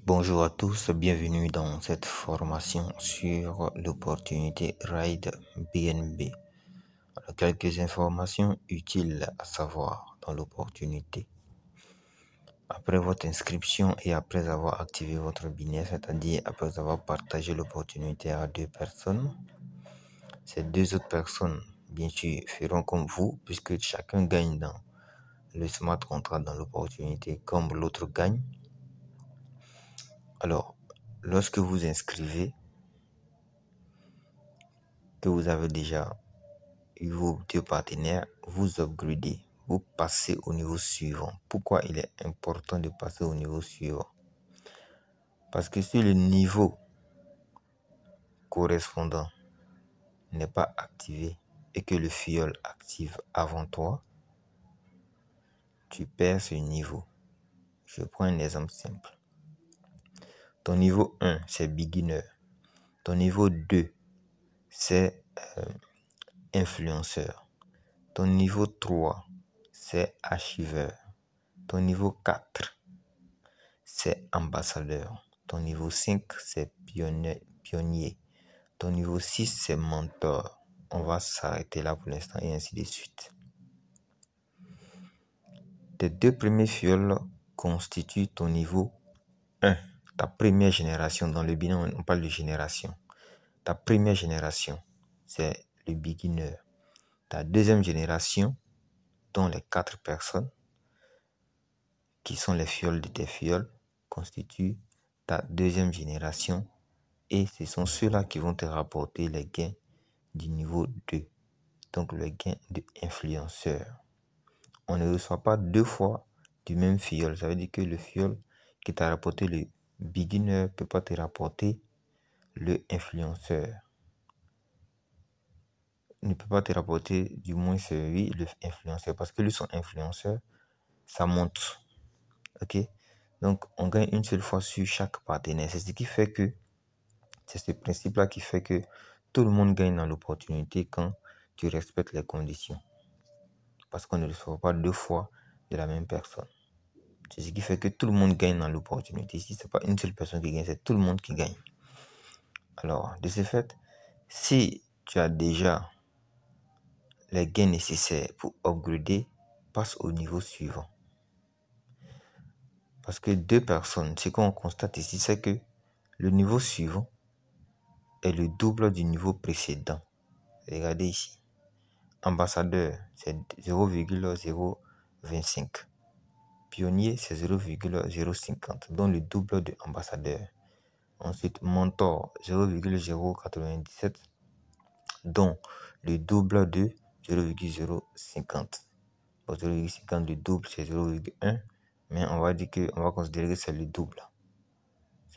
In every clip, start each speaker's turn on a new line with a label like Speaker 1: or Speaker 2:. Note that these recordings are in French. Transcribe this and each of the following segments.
Speaker 1: Bonjour à tous, bienvenue dans cette formation sur l'opportunité Ride BNB. Alors, quelques informations utiles à savoir dans l'opportunité. Après votre inscription et après avoir activé votre billet, c'est-à-dire après avoir partagé l'opportunité à 2 personnes, ces 2 autres personnes, bien sûr, feront comme vous, puisque chacun gagne dans le smart contract dans l'opportunité comme l'autre gagne. Alors, lorsque vous inscrivez, que vous avez déjà eu vos 2 partenaires, vous upgradez, vous passez au niveau suivant. Pourquoi il est important de passer au niveau suivant? Parce que si le niveau correspondant n'est pas activé et que le filleul active avant toi, tu perds ce niveau. Je prends un exemple simple. Ton niveau 1, c'est beginner. Ton niveau 2, c'est influenceur. Ton niveau 3, c'est archiveur. Ton niveau 4, c'est ambassadeur. Ton niveau 5, c'est pionnier. Ton niveau 6, c'est mentor. On va s'arrêter là pour l'instant et ainsi de suite. Tes 2 premiers fioles constituent ton niveau 1. Ta première génération. Dans le bilan, on parle de génération. Ta première génération, c'est le beginner. Ta deuxième génération, dont les 4 personnes, qui sont les fioles de tes fioles, constituent ta deuxième génération et ce sont ceux-là qui vont te rapporter les gains du niveau 2, donc le gain de influenceur. On ne reçoit pas 2 fois du même fiole. Ça veut dire que le fiole qui t'a rapporté le beginner ne peut pas te rapporter le influenceur. Ne peut pas te rapporter du moins celui, le influenceur, parce que lui, son influenceur, ça monte. Ok? Donc, on gagne une seule fois sur chaque partenaire. C'est ce qui fait que, c'est ce principe-là qui fait que tout le monde gagne dans l'opportunité quand tu respectes les conditions. Parce qu'on ne reçoit pas 2 fois de la même personne. C'est ce qui fait que tout le monde gagne dans l'opportunité. Ici, ce n'est pas une seule personne qui gagne, c'est tout le monde qui gagne. Alors, de ce fait, si tu as déjà les gains nécessaires pour upgrader, passe au niveau suivant. Parce que 2 personnes, ce qu'on constate ici, c'est que le niveau suivant est le double du niveau précédent. Regardez ici. Ambassadeur, c'est 0,025. Pionnier, c'est 0,050, donc le double de ambassadeur. Ensuite, mentor, 0,097, donc le double de 0,050. Bon, 0,50, le double, c'est 0,1, mais on va dire que, on va considérer que c'est le double.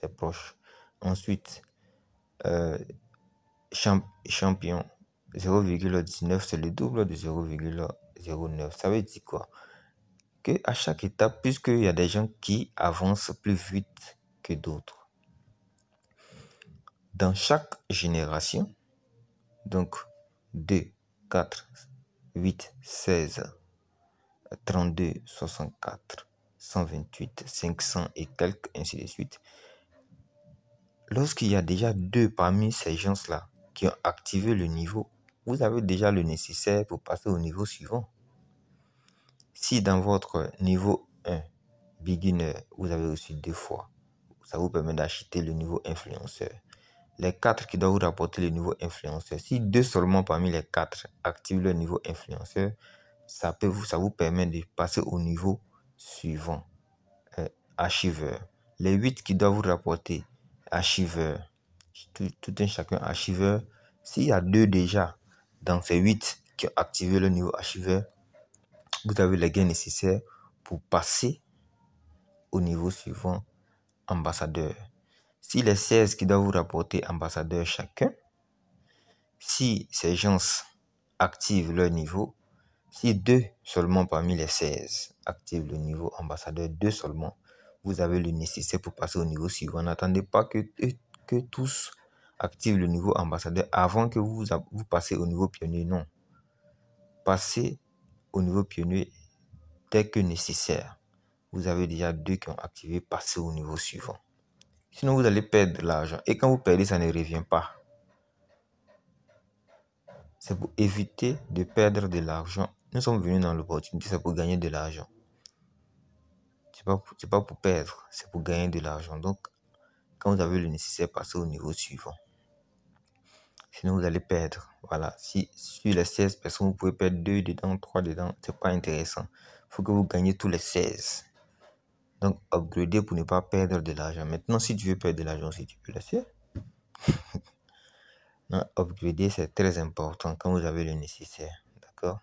Speaker 1: C'est proche. Ensuite, champion, 0,19, c'est le double de 0,09. Ça veut dire quoi? Que à chaque étape, puisqu'il y a des gens qui avancent plus vite que d'autres. Dans chaque génération, donc 2, 4, 8, 16, 32, 64, 128, 500 et quelques, ainsi de suite. Lorsqu'il y a déjà 2 parmi ces gens-là qui ont activé le niveau, vous avez déjà le nécessaire pour passer au niveau suivant. Si dans votre niveau 1, beginner, vous avez reçu 2 fois, ça vous permet d'acheter le niveau influenceur. Les 4 qui doivent vous rapporter le niveau influenceur, si 2 seulement parmi les 4 activent le niveau influenceur, ça vous permet de passer au niveau suivant, archiveur. Les 8 qui doivent vous rapporter archiveur, tout un chacun archiveur, s'il y a 2 déjà dans ces 8 qui ont activé le niveau archiveur, vous avez les gains nécessaires pour passer au niveau suivant, ambassadeur. Si les 16 qui doivent vous rapporter ambassadeur chacun, si ces gens activent leur niveau, si 2 seulement parmi les 16 activent le niveau ambassadeur, 2 seulement, vous avez le nécessaire pour passer au niveau suivant. N'attendez pas que tous activent le niveau ambassadeur avant que vous passez au niveau pionnier. Non. Passez au niveau pionnier dès que nécessaire. Vous avez déjà 2 qui ont activé, passez au niveau suivant. Sinon, vous allez perdre de l'argent. Et quand vous perdez, ça ne revient pas. C'est pour éviter de perdre de l'argent. Nous sommes venus dans l'opportunité, c'est pour gagner de l'argent. C'est pas pour perdre, c'est pour gagner de l'argent. Donc, quand vous avez le nécessaire, passez au niveau suivant. Sinon, vous allez perdre. Voilà. Si sur les 16 personnes, vous pouvez perdre 2 dedans, 3 dedans, c'est pas intéressant. Il faut que vous gagnez tous les 16. Donc, upgrader pour ne pas perdre de l'argent. Maintenant, si tu veux perdre de l'argent, si tu peux laisser. Non, upgrader, c'est très important quand vous avez le nécessaire. D'accord?